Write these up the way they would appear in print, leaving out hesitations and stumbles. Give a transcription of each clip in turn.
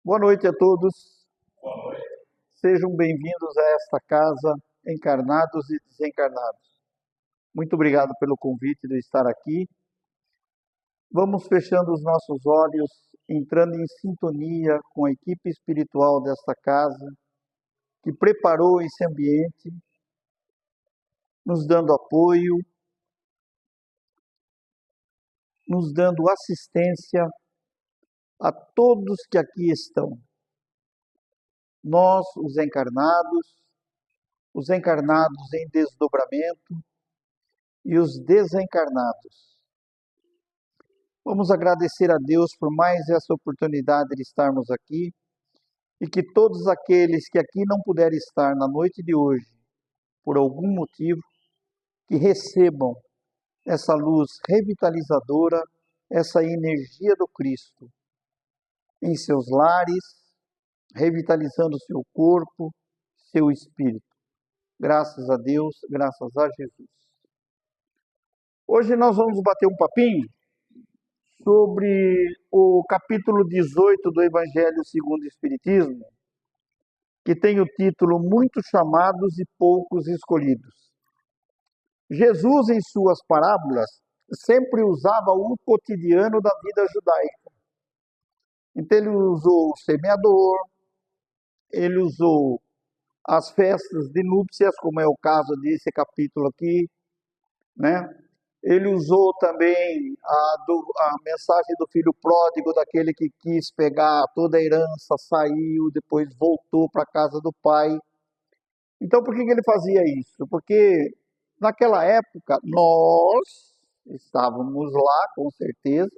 Boa noite a todos. Sejam bem-vindos a esta casa, encarnados e desencarnados. Muito obrigado pelo convite de estar aqui. Vamos fechando os nossos olhos, entrando em sintonia com a equipe espiritual desta casa, que preparou esse ambiente, nos dando apoio, nos dando assistência a todos que aqui estão. Nós, os encarnados em desdobramento e os desencarnados. Vamos agradecer a Deus por mais essa oportunidade de estarmos aqui e que todos aqueles que aqui não puderem estar na noite de hoje, por algum motivo, que recebam essa luz revitalizadora, essa energia do Cristo em seus lares, revitalizando seu corpo, seu espírito. Graças a Deus, graças a Jesus. Hoje nós vamos bater um papinho sobre o capítulo 18 do Evangelho segundo o Espiritismo, que tem o título Muitos Chamados e Poucos Escolhidos. Jesus, em suas parábolas, sempre usava o cotidiano da vida judaica. Então ele usou o semeador, ele usou as festas de núpcias, como é o caso desse capítulo aqui, né? Ele usou também a mensagem do filho pródigo, daquele que quis pegar toda a herança, saiu, depois voltou para a casa do pai. Então, por que ele fazia isso? Porque naquela época, nós estávamos lá, com certeza,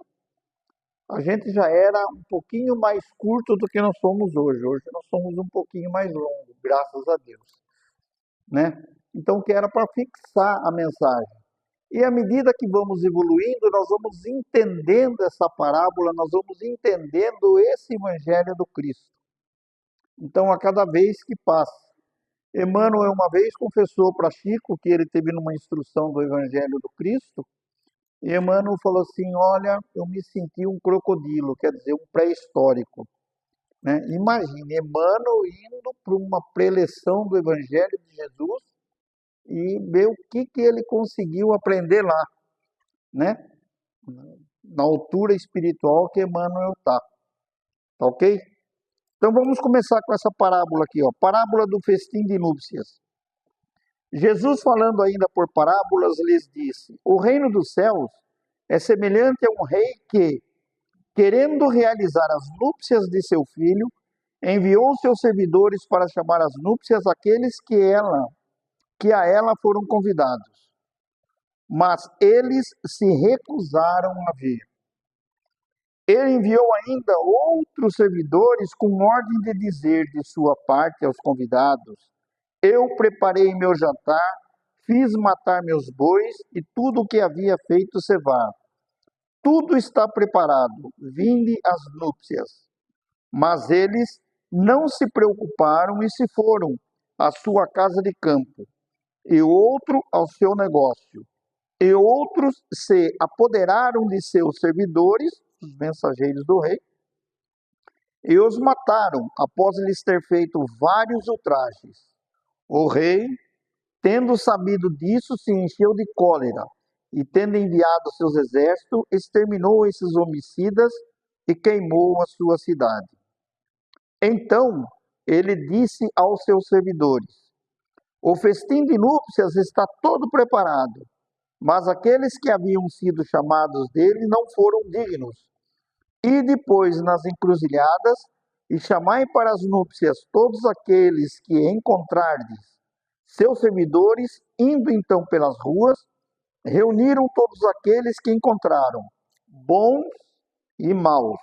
a gente já era um pouquinho mais curto do que nós somos hoje. Hoje nós somos um pouquinho mais longos, graças a Deus, né? Então, que era para fixar a mensagem. E à medida que vamos evoluindo, nós vamos entendendo essa parábola, nós vamos entendendo esse Evangelho do Cristo. Então, a cada vez que passa, Emmanuel uma vez confessou para Chico que ele teve numa instrução do Evangelho do Cristo, e Emmanuel falou assim: olha, eu me senti um crocodilo, quer dizer, um pré-histórico, né? Imagine, Emmanuel indo para uma preleção do Evangelho de Jesus e ver o que ele conseguiu aprender lá, né? Na altura espiritual que Emmanuel está. Tá ok? Então vamos começar com essa parábola aqui, ó. Parábola do festim de núpcias. Jesus, falando ainda por parábolas, lhes disse: o reino dos céus é semelhante a um rei que, querendo realizar as núpcias de seu filho, enviou seus servidores para chamar às núpcias aqueles que a ela foram convidados. Mas eles se recusaram a vir. Ele enviou ainda outros servidores com ordem de dizer de sua parte aos convidados: eu preparei meu jantar, fiz matar meus bois e tudo o que havia feito cevar. Tudo está preparado, vinde às núpcias. Mas eles não se preocuparam e se foram à sua casa de campo, e outro ao seu negócio. E outros se apoderaram de seus servidores, os mensageiros do rei, e os mataram, após lhes ter feito vários ultrajes. O rei, tendo sabido disso, se encheu de cólera, e tendo enviado seus exércitos, exterminou esses homicidas e queimou a sua cidade. Então ele disse aos seus servidores: o festim de núpcias está todo preparado, mas aqueles que haviam sido chamados dele não foram dignos. E depois nas encruzilhadas, e chamai para as núpcias todos aqueles que encontrardes. Seus servidores, indo então pelas ruas, reuniram todos aqueles que encontraram, bons e maus.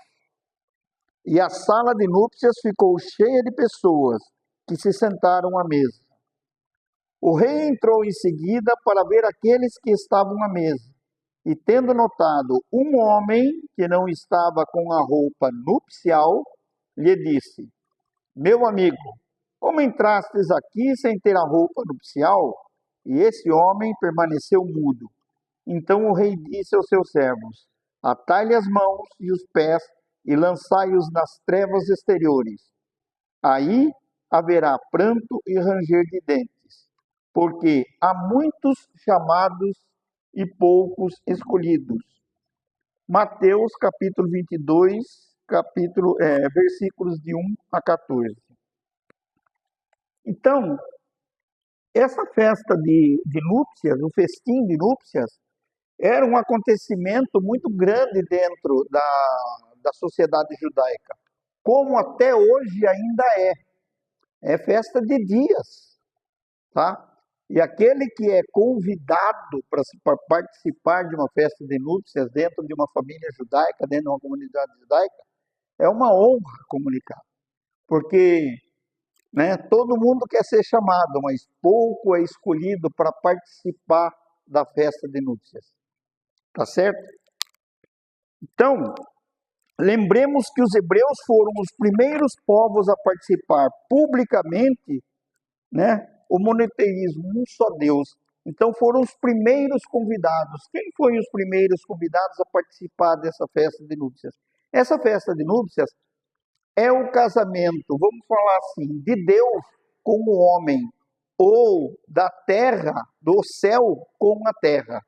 E a sala de núpcias ficou cheia de pessoas que se sentaram à mesa. O rei entrou em seguida para ver aqueles que estavam à mesa, e tendo notado um homem que não estava com a roupa nupcial, lhe disse: meu amigo, como entrastes aqui sem ter a roupa nupcial? E esse homem permaneceu mudo. Então o rei disse aos seus servos: atai-lhe as mãos e os pés e lançai-os nas trevas exteriores. Aí haverá pranto e ranger de dentes, porque há muitos chamados e poucos escolhidos. Mateus capítulo 22, versículos de 1 a 14. Então, essa festa de núpcias, o festim de núpcias, era um acontecimento muito grande dentro da sociedade judaica, como até hoje ainda é. É festa de dias, tá? E aquele que é convidado para participar de uma festa de núpcias dentro de uma família judaica, dentro de uma comunidade judaica, é uma honra comunicar, porque todo mundo quer ser chamado, mas pouco é escolhido para participar da festa de núpcias, tá certo? Então, lembremos que os hebreus foram os primeiros povos a participar publicamente, o monoteísmo, um só Deus. Então foram os primeiros convidados. Quem foi os primeiros convidados a participar dessa festa de núpcias? Essa festa de núpcias é o casamento, vamos falar assim, de Deus com o homem, ou da terra, do céu com a terra,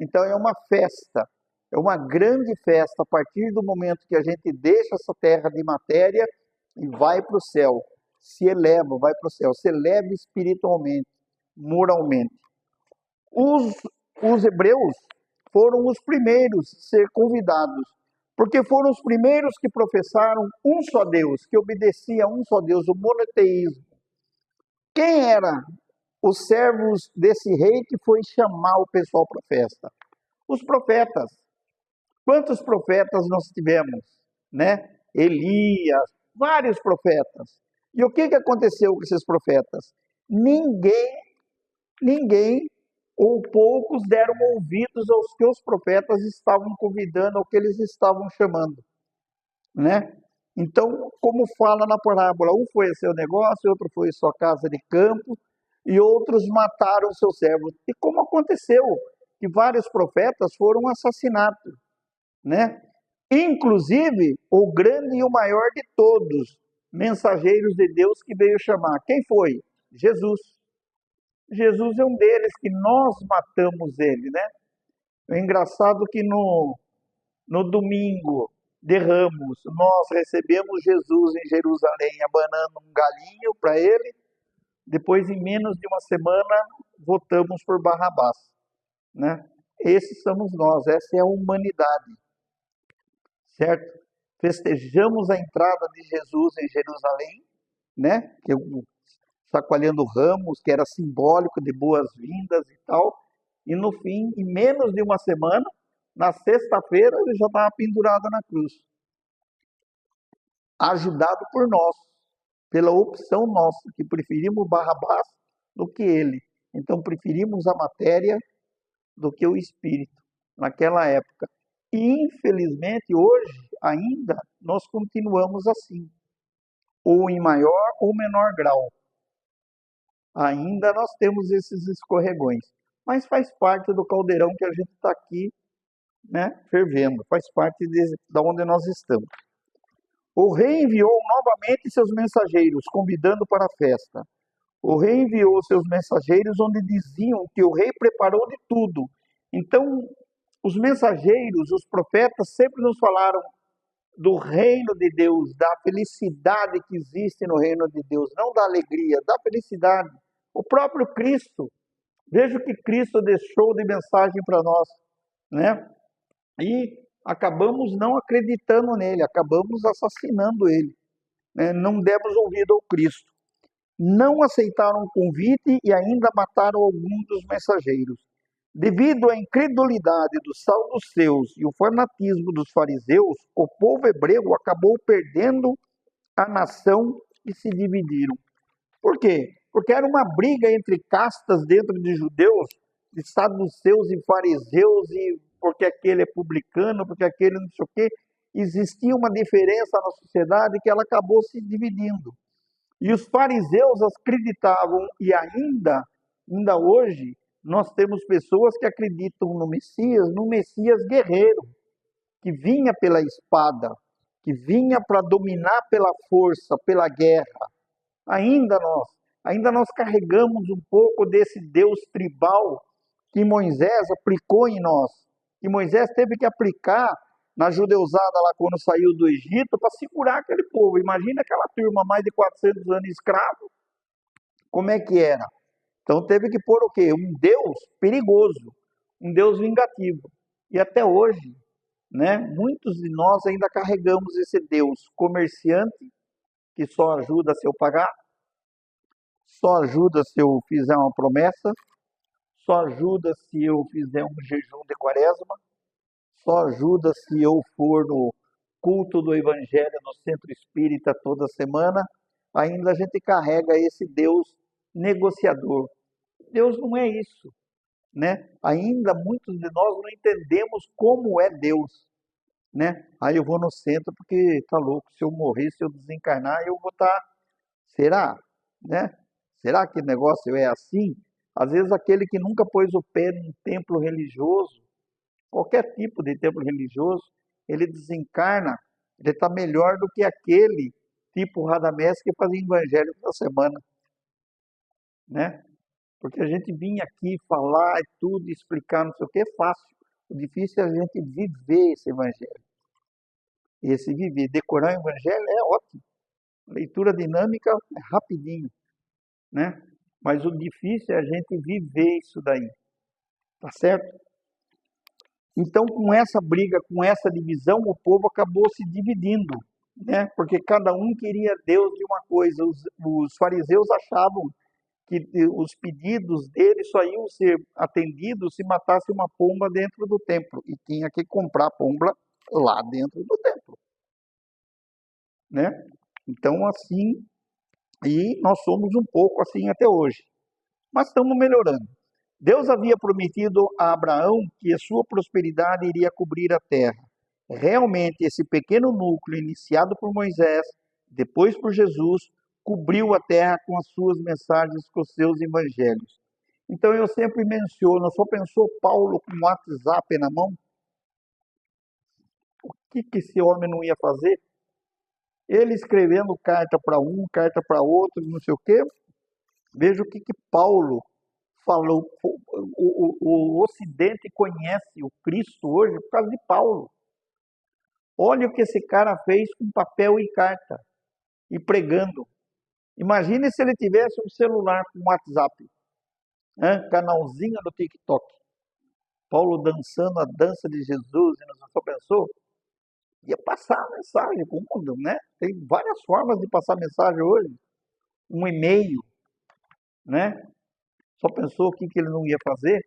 Então é uma festa, é uma grande festa a partir do momento que a gente deixa essa terra de matéria e vai para o céu, se eleva, vai para o céu, se eleva espiritualmente, moralmente. Os hebreus foram os primeiros a ser convidados, porque foram os primeiros que professaram um só Deus, que obedecia a um só Deus, o monoteísmo. Quem eram os servos desse rei que foi chamar o pessoal para a festa? Os profetas. Quantos profetas nós tivemos? Elias, vários profetas. E o que aconteceu com esses profetas? Ninguém ou poucos deram ouvidos aos que os profetas estavam convidando, ao que eles estavam chamando, Então, como fala na parábola, um foi a seu negócio, outro foi a sua casa de campo, e outros mataram seus servos. E como aconteceu que vários profetas foram assassinados, Inclusive, o grande e o maior de todos, mensageiros de Deus que veio chamar. Quem foi? Jesus. Jesus é um deles que nós matamos ele, É engraçado que no domingo de Ramos, nós recebemos Jesus em Jerusalém, abanando um galinho para ele. Depois, em menos de uma semana, votamos por Barrabás, Esses somos nós, essa é a humanidade, certo? Festejamos a entrada de Jesus em Jerusalém, que sacoalhando ramos, que era simbólico de boas-vindas e tal. E no fim, em menos de uma semana, na sexta-feira, ele já estava pendurado na cruz. Ajudado por nós, pela opção nossa, que preferimos Barrabás do que ele. Então, preferimos a matéria do que o espírito, naquela época. E, infelizmente, hoje, ainda, nós continuamos assim, ou em maior ou menor grau. Ainda nós temos esses escorregões, mas faz parte do caldeirão que a gente está aqui, fervendo, faz parte de onde nós estamos. O rei enviou novamente seus mensageiros, convidando para a festa. O rei enviou seus mensageiros, onde diziam que o rei preparou de tudo. Então, os mensageiros, os profetas, sempre nos falaram do reino de Deus, da felicidade que existe no reino de Deus, não da alegria, da felicidade. O próprio Cristo, veja o que Cristo deixou de mensagem para nós, E acabamos não acreditando nele, acabamos assassinando ele, Não demos ouvido ao Cristo. Não aceitaram o convite e ainda mataram alguns dos mensageiros. Devido à incredulidade dos saduceus e o fanatismo dos fariseus, o povo hebreu acabou perdendo a nação e se dividiram. Por quê? Porque era uma briga entre castas dentro de judeus, de saduceus e fariseus, e porque aquele é publicano, porque aquele não sei o quê. Existia uma diferença na sociedade que ela acabou se dividindo. E os fariseus acreditavam, e ainda hoje, nós temos pessoas que acreditam no Messias guerreiro, que vinha pela espada, que vinha para dominar pela força, pela guerra, ainda nós carregamos um pouco desse Deus tribal que Moisés aplicou em nós, que Moisés teve que aplicar na judeusada lá quando saiu do Egito para segurar aquele povo. Imagina aquela turma, mais de 400 anos escravo, como é que era? Então teve que pôr o quê? Um Deus perigoso, um Deus vingativo. E até hoje, né, muitos de nós ainda carregamos esse Deus comerciante, que só ajuda se eu pagar, só ajuda se eu fizer uma promessa, só ajuda se eu fizer um jejum de quaresma, só ajuda se eu for no culto do Evangelho no Centro Espírita toda semana. Ainda a gente carrega esse Deus negociador. Deus não é isso, né? Ainda muitos de nós não entendemos como é Deus, né? Aí eu vou no centro porque tá louco, se eu morrer, se eu desencarnar, eu vou estar. Será? Né? Será que o negócio é assim? Às vezes aquele que nunca pôs o pé num templo religioso, qualquer tipo de templo religioso, ele desencarna, ele está melhor do que aquele tipo Radamés que fazia evangelho toda semana, né? Porque a gente vinha aqui falar e tudo, explicar, não sei o que, é fácil. O difícil é a gente viver esse evangelho. Esse viver, decorar o evangelho é ótimo. Leitura dinâmica é rapidinho, né? Mas o difícil é a gente viver isso daí, tá certo? Então, com essa briga, com essa divisão, o povo acabou se dividindo, né? Porque cada um queria Deus de uma coisa. Os fariseus achavam que os pedidos deles só iam ser atendidos se matasse uma pomba dentro do templo, e tinha que comprar pomba lá dentro do templo, né? Então, assim, e nós somos um pouco assim até hoje, mas estamos melhorando. Deus havia prometido a Abraão que a sua prosperidade iria cobrir a terra. Realmente, esse pequeno núcleo, iniciado por Moisés, depois por Jesus, cobriu a terra com as suas mensagens, com os seus evangelhos. Então, eu sempre menciono, só pensou Paulo com o WhatsApp na mão? O que esse homem não ia fazer? Ele escrevendo carta para um, carta para outro, não sei o quê. Veja o que Paulo falou. O Ocidente conhece o Cristo hoje por causa de Paulo. Olha o que esse cara fez com papel e carta e pregando. Imagine se ele tivesse um celular com WhatsApp, né? Canalzinho no TikTok. Paulo dançando a dança de Jesus, e não só pensou? Ia passar a mensagem para o mundo, né? Tem várias formas de passar mensagem hoje. Um e-mail, né? Só pensou o que ele não ia fazer?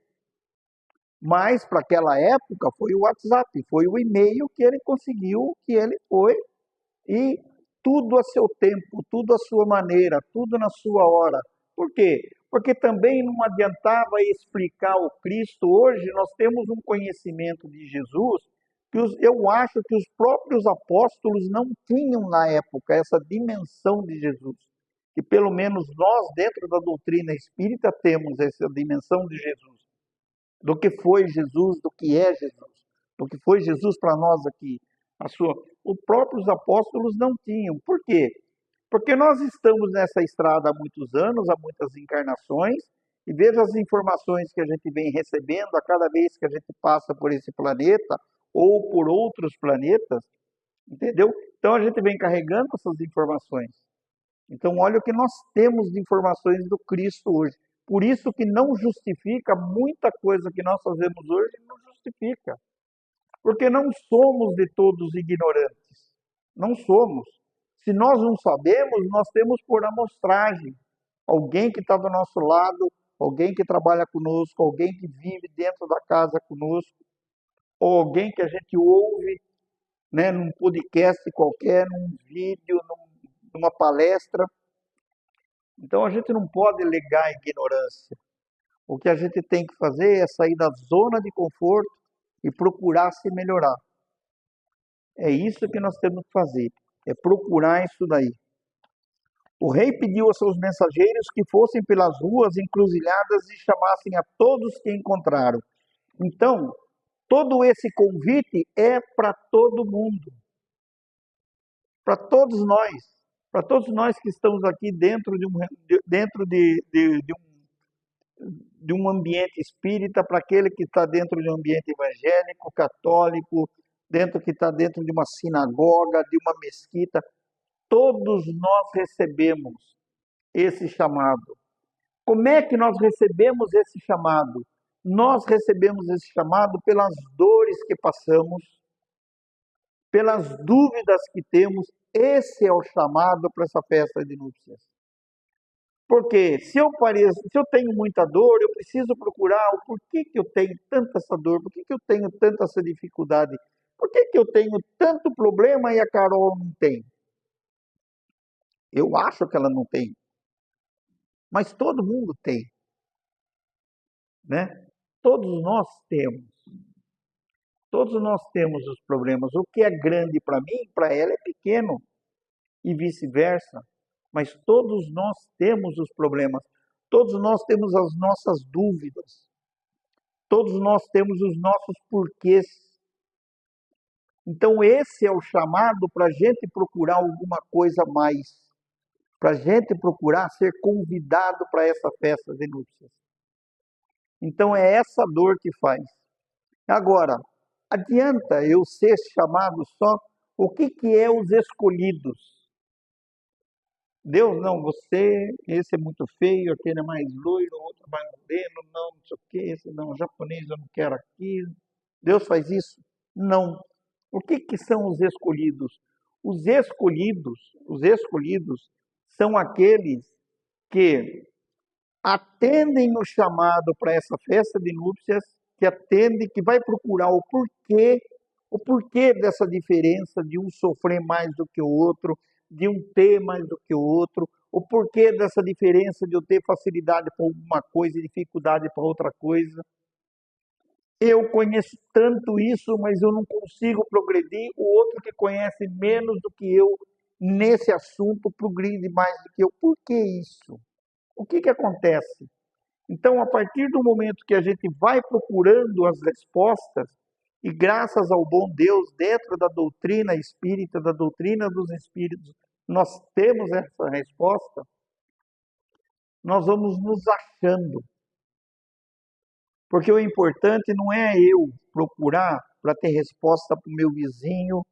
Mas para aquela época foi o WhatsApp, foi o e-mail que ele conseguiu, que ele foi, e tudo a seu tempo, tudo à sua maneira, tudo na sua hora. Por quê? Porque também não adiantava explicar o Cristo. Hoje nós temos um conhecimento de Jesus que eu acho que os próprios apóstolos não tinham na época essa dimensão de Jesus. Que pelo menos nós, dentro da doutrina espírita, temos essa dimensão de Jesus. Do que foi Jesus, do que é Jesus, do que foi Jesus para nós aqui. Os próprios apóstolos não tinham. Por quê? Porque nós estamos nessa estrada há muitos anos, há muitas encarnações, e veja as informações que a gente vem recebendo a cada vez que a gente passa por esse planeta ou por outros planetas, entendeu? Então a gente vem carregando essas informações. Então olha o que nós temos de informações do Cristo hoje. Por isso que não justifica muita coisa que nós fazemos hoje, não justifica. Porque não somos de todos ignorantes. Não somos. Se nós não sabemos, nós temos por amostragem. Alguém que está do nosso lado, alguém que trabalha conosco, alguém que vive dentro da casa conosco, ou alguém que a gente ouve, né, num podcast qualquer, num vídeo, numa palestra. Então a gente não pode alegar ignorância. O que a gente tem que fazer é sair da zona de conforto e procurar se melhorar. É isso que nós temos que fazer, é procurar isso daí. O rei pediu aos seus mensageiros que fossem pelas ruas encruzilhadas e chamassem a todos que encontraram. Então, todo esse convite é para todo mundo. para todos nós que estamos aqui dentro de um ambiente espírita, para aquele que está dentro de um ambiente evangélico, católico, que está dentro de uma sinagoga, de uma mesquita, todos nós recebemos esse chamado. Como é que nós recebemos esse chamado? Nós recebemos esse chamado pelas dores que passamos, pelas dúvidas que temos. Esse é o chamado para essa festa de núpcias. Porque se eu tenho muita dor, eu preciso procurar o porquê que eu tenho tanta essa dor, por que eu tenho tanta essa dificuldade, por que eu tenho tanto problema e a Carol não tem? Eu acho que ela não tem, mas todo mundo tem, né? Todos nós temos. Todos nós temos os problemas. O que é grande para mim, para ela é pequeno e vice-versa. Mas todos nós temos os problemas. Todos nós temos as nossas dúvidas. Todos nós temos os nossos porquês. Então, esse é o chamado para a gente procurar alguma coisa a mais. Para a gente procurar ser convidado para essa festa de núpcias. Então, é essa dor que faz. Agora, adianta eu ser chamado só? O que é os escolhidos? Deus, não, esse é muito feio, aquele é mais loiro, outro é mais moreno, não sei o que, esse não, japonês eu não quero aquilo. Deus faz isso? Não. O que são os escolhidos? Os escolhidos são aqueles que atendem no chamado para essa festa de núpcias, que vai procurar o porquê dessa diferença de um sofrer mais do que o outro, de um ter mais do que o outro, o porquê dessa diferença de eu ter facilidade para alguma coisa e dificuldade para outra coisa. Eu conheço tanto isso, mas eu não consigo progredir. O outro que conhece menos do que eu nesse assunto progride mais do que eu. Por que isso? O que acontece? Então, a partir do momento que a gente vai procurando as respostas, e graças ao bom Deus, dentro da doutrina espírita, da doutrina dos espíritos, nós temos essa resposta, nós vamos nos achando. Porque o importante não é eu procurar para ter resposta para o meu vizinho,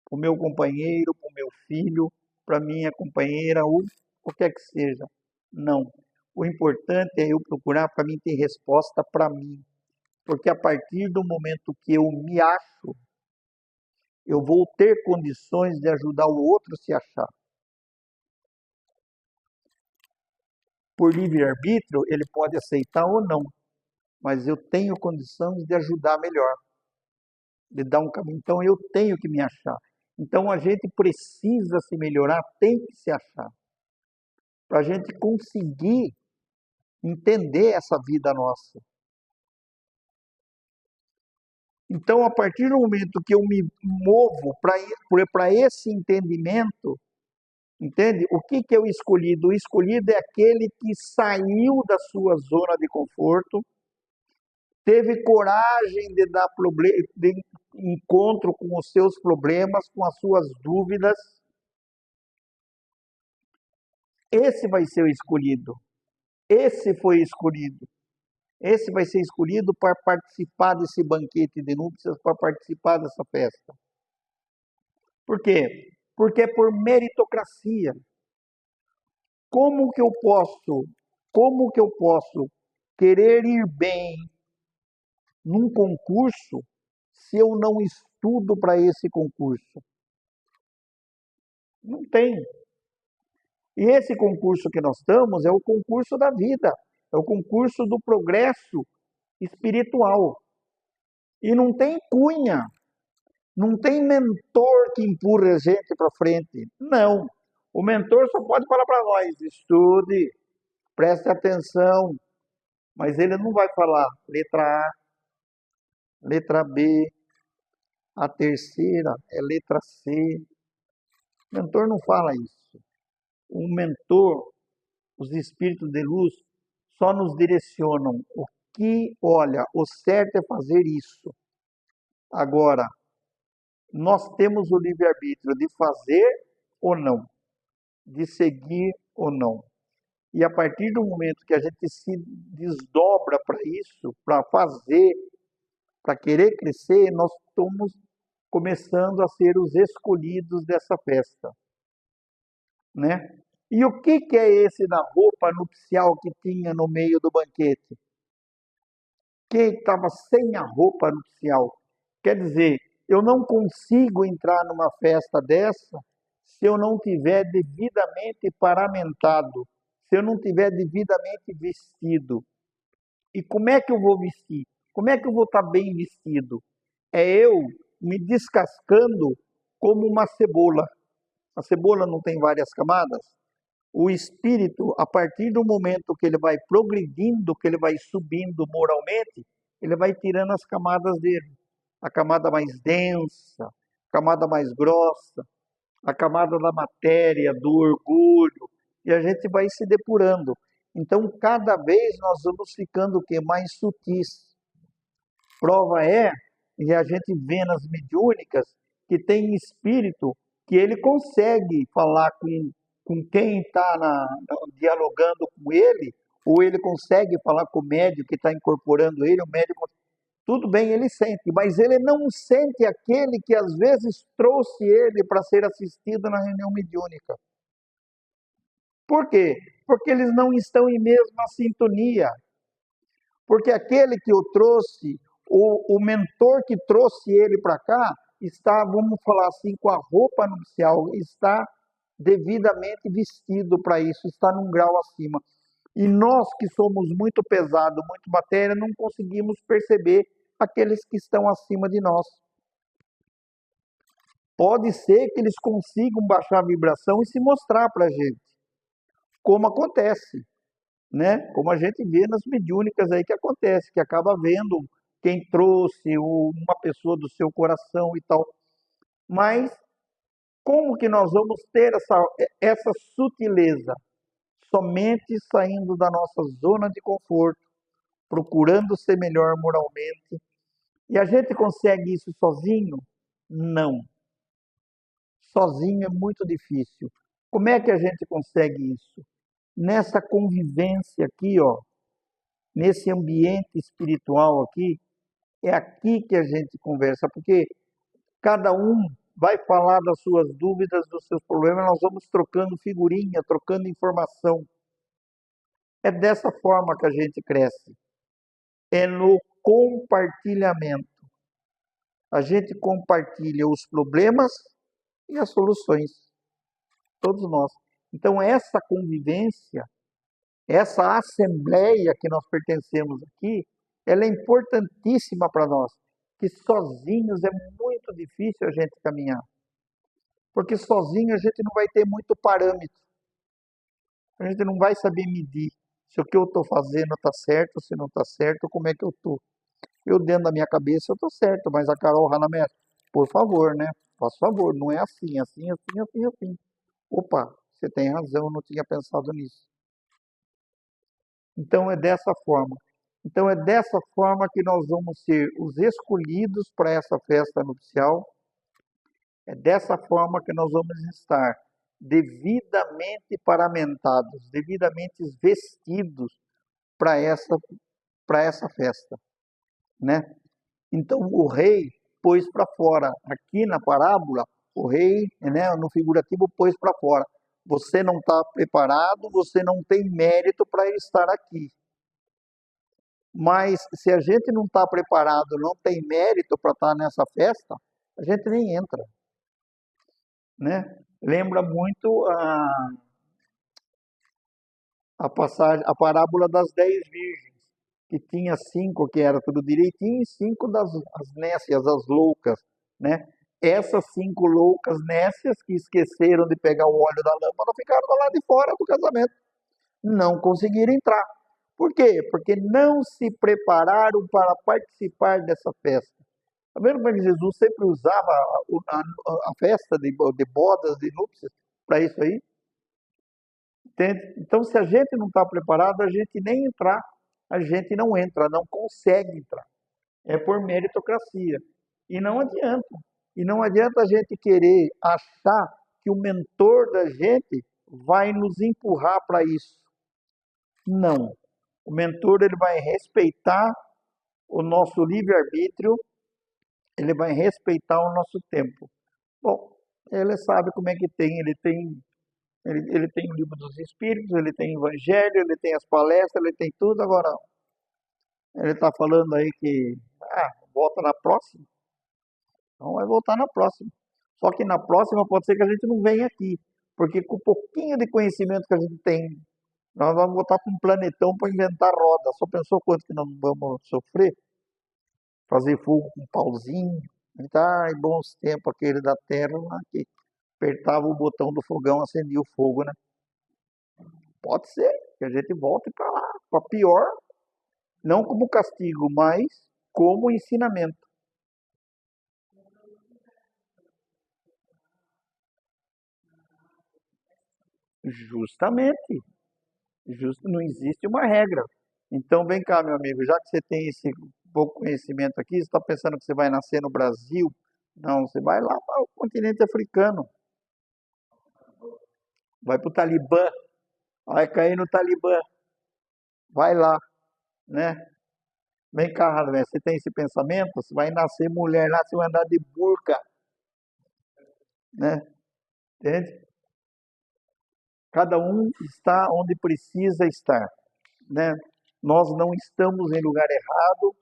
para o meu companheiro, para o meu filho, para a minha companheira, ou qualquer que seja. Não. O importante é eu procurar para mim ter resposta para mim. Porque a partir do momento que eu me acho, eu vou ter condições de ajudar o outro a se achar. Por livre-arbítrio, ele pode aceitar ou não, mas eu tenho condições de ajudar melhor, de dar um caminho. Então, eu tenho que me achar. Então, a gente precisa se melhorar, tem que se achar, para a gente conseguir entender essa vida nossa. Então, a partir do momento que eu me movo para esse entendimento, entende? O que é o escolhido? O escolhido é aquele que saiu da sua zona de conforto, teve coragem de dar de encontro com os seus problemas, com as suas dúvidas. Esse vai ser o escolhido. Esse foi escolhido. Esse vai ser escolhido para participar desse banquete de núpcias, para participar dessa festa. Por quê? Porque é por meritocracia. Como que eu posso querer ir bem num concurso se eu não estudo para esse concurso? Não tem. E esse concurso que nós estamos é o concurso da vida, é o concurso do progresso espiritual. E não tem cunha, não tem mentor que empurre a gente para frente. Não. O mentor só pode falar para nós: estude, preste atenção. Mas ele não vai falar letra A, letra B, a terceira é letra C. O mentor não fala isso. O mentor, os espíritos de luz, só nos direcionam olha, o certo é fazer isso. Agora, Nós temos o livre-arbítrio de fazer ou não, de seguir ou não. E a partir do momento que a gente se desdobra para isso, para fazer, para querer crescer, nós estamos começando a ser os escolhidos dessa festa, né? E o que é esse da roupa nupcial que tinha no meio do banquete? Quem estava sem a roupa nupcial? Quer dizer, eu não consigo entrar numa festa dessa se eu não tiver devidamente paramentado, se eu não tiver devidamente vestido. E como é que eu vou vestir? Como é que eu vou estar bem vestido? É eu me descascando como uma cebola. A cebola não tem várias camadas? O espírito, a partir do momento que ele vai progredindo, que ele vai subindo moralmente, ele vai tirando as camadas dele. A camada mais densa, a camada mais grossa, a camada da matéria, do orgulho, e a gente vai se depurando. Então, cada vez nós vamos ficando o quê? Mais sutis. Prova é, e a gente vê nas mediúnicas, que tem espírito que ele consegue falar com quem está dialogando com ele, ou ele consegue falar com o médium que está incorporando ele, o médium, tudo bem, ele sente, mas ele não sente aquele que às vezes trouxe ele para ser assistido na reunião mediúnica. Por quê? Porque eles não estão em mesma sintonia. Porque aquele que o trouxe, o mentor que trouxe ele para cá, está, vamos falar assim, com a roupa nupcial, está devidamente vestido para isso, está num grau acima. E nós que somos muito pesados, muito matéria, não conseguimos perceber aqueles que estão acima de nós. Pode ser que eles consigam baixar a vibração e se mostrar para a gente, como acontece, né? Como a gente vê nas mediúnicas aí que acontece, que acaba vendo quem trouxe, uma pessoa do seu coração e tal. Mas como que nós vamos ter essa sutileza? Somente saindo da nossa zona de conforto, procurando ser melhor moralmente. E a gente consegue isso sozinho? Não. Sozinho é muito difícil. Como é que a gente consegue isso? Nessa convivência aqui, ó, nesse ambiente espiritual aqui, é aqui que a gente conversa, porque cada um vai falar das suas dúvidas, dos seus problemas, nós vamos trocando figurinha, trocando informação. É dessa forma que a gente cresce. É no compartilhamento. A gente compartilha os problemas e as soluções. Todos nós. Então, essa convivência, essa assembleia que nós pertencemos aqui, ela é importantíssima para nós. Que sozinhos é muito difícil a gente caminhar. Porque sozinho a gente não vai ter muito parâmetro. A gente não vai saber medir se o que eu estou fazendo está certo, se não está certo, como é que eu estou. Eu dentro da minha cabeça eu estou certo, mas a Carol Hanamé, por favor, né? Faz favor, não é assim, assim, assim, assim, assim. Opa, você tem razão, eu não tinha pensado nisso. Então é dessa forma. Então é dessa forma que nós vamos ser os escolhidos para essa festa nupcial. É dessa forma que nós vamos estar devidamente paramentados, devidamente vestidos para essa festa, né? Então o rei pôs para fora, aqui na parábola, o rei, né, no figurativo, pôs para fora. Você não está preparado, você não tem mérito para estar aqui. Mas se a gente não está preparado, não tem mérito para estar nessa festa, a gente nem entra, né? Lembra muito a passagem, a parábola das 10 virgens, que tinha 5 que era tudo direitinho e 5 das as nécias, as loucas, né? Essas 5 loucas nécias que esqueceram de pegar o óleo da lâmpada ficaram lá de fora do casamento. Não conseguiram entrar. Por quê? Porque não se prepararam para participar dessa festa. Está vendo como Jesus sempre usava a festa de bodas, de núpcias, para isso aí? Entende? Então, se a gente não está preparado, a gente nem entrar, a gente não entra, não consegue entrar. É por meritocracia. E não adianta. E não adianta a gente querer achar que o mentor da gente vai nos empurrar para isso. Não. O mentor ele vai respeitar o nosso livre-arbítrio, ele vai respeitar o nosso tempo. Bom, ele sabe como é que tem, ele tem o livro dos Espíritos, ele tem o Evangelho, ele tem as palestras, ele tem tudo. Agora, ele está falando aí que volta na próxima. Então vai voltar na próxima. Só que na próxima pode ser que a gente não venha aqui, porque com o pouquinho de conhecimento que a gente tem, nós vamos voltar para um planetão para inventar roda. Só pensou quanto que nós vamos sofrer? Fazer fogo com um pauzinho. Bons tempos aquele da Terra lá, que apertava o botão do fogão, acendia o fogo, né? Pode ser que a gente volte para lá, para pior, não como castigo, mas como ensinamento. Justamente. Não existe uma regra. Então, vem cá, meu amigo, já que você tem esse pouco conhecimento aqui, você está pensando que você vai nascer no Brasil? Não, você vai lá para o continente africano. Vai para o Talibã, vai cair no Talibã. Vai lá, né? Vem cá, Radamés, você tem esse pensamento? Você vai nascer mulher lá, você vai andar de burca, né? Entende? Cada um está onde precisa estar, né? Nós não estamos em lugar errado,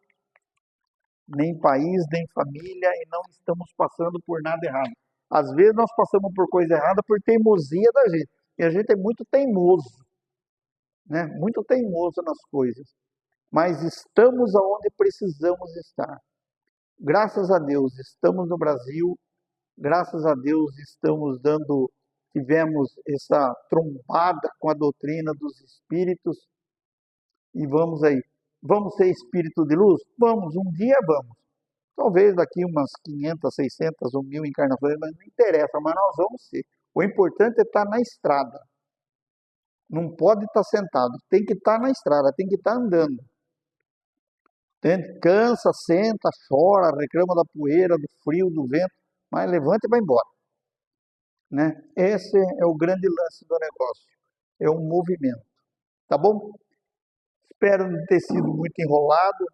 nem país, nem família, e não estamos passando por nada errado. Às vezes nós passamos por coisa errada por teimosia da gente. E a gente é muito teimoso, né? Muito teimoso nas coisas. Mas estamos aonde precisamos estar. Graças a Deus, estamos no Brasil. Graças a Deus, tivemos essa trombada com a doutrina dos espíritos. E vamos aí. Vamos ser espírito de luz? Vamos, um dia vamos. Talvez daqui umas 500, 600 ou 1000 encarnações, mas não interessa, mas nós vamos ser. O importante é estar na estrada. Não pode estar sentado, tem que estar na estrada, tem que estar andando. Entende? Cansa, senta, chora, reclama da poeira, do frio, do vento, mas levanta e vai embora. Né? Esse é o grande lance do negócio. É um movimento. Tá bom? Espero não ter sido muito enrolado.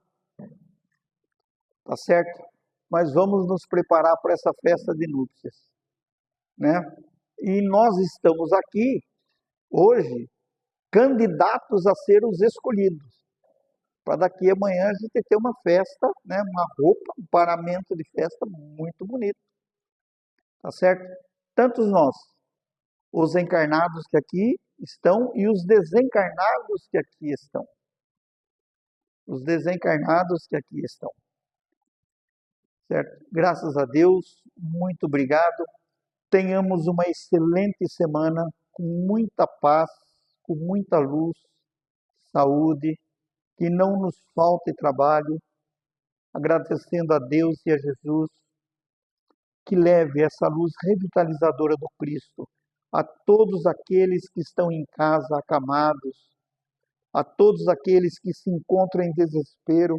Tá certo? Mas vamos nos preparar para essa festa de núpcias, né? E nós estamos aqui hoje candidatos a ser os escolhidos, para daqui amanhã a gente ter uma festa, né? Uma roupa, um paramento de festa muito bonito, tá certo? Tantos nós, os encarnados que aqui estão e os desencarnados que aqui estão. Os desencarnados que aqui estão. Certo? Graças a Deus, muito obrigado. Tenhamos uma excelente semana, com muita paz, com muita luz, saúde, que não nos falte trabalho, agradecendo a Deus e a Jesus, que leve essa luz revitalizadora do Cristo a todos aqueles que estão em casa acamados, a todos aqueles que se encontram em desespero,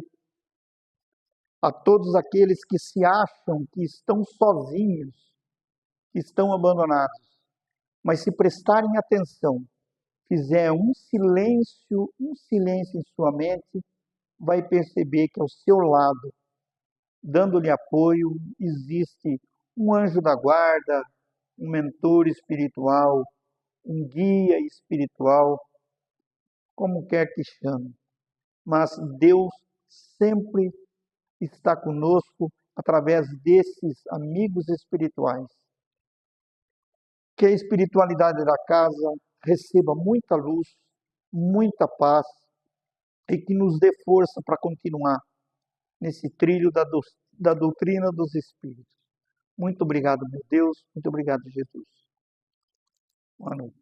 a todos aqueles que se acham que estão sozinhos, que estão abandonados. Mas se prestarem atenção, fizer um silêncio em sua mente, vai perceber que ao seu lado, dando-lhe apoio, existe um anjo da guarda, um mentor espiritual, um guia espiritual, como quer que chame. Mas Deus sempre está conosco através desses amigos espirituais. Que a espiritualidade da casa receba muita luz, muita paz e que nos dê força para continuar nesse trilho da doutrina dos Espíritos. Muito obrigado, meu Deus. Muito obrigado, Jesus. Boa noite.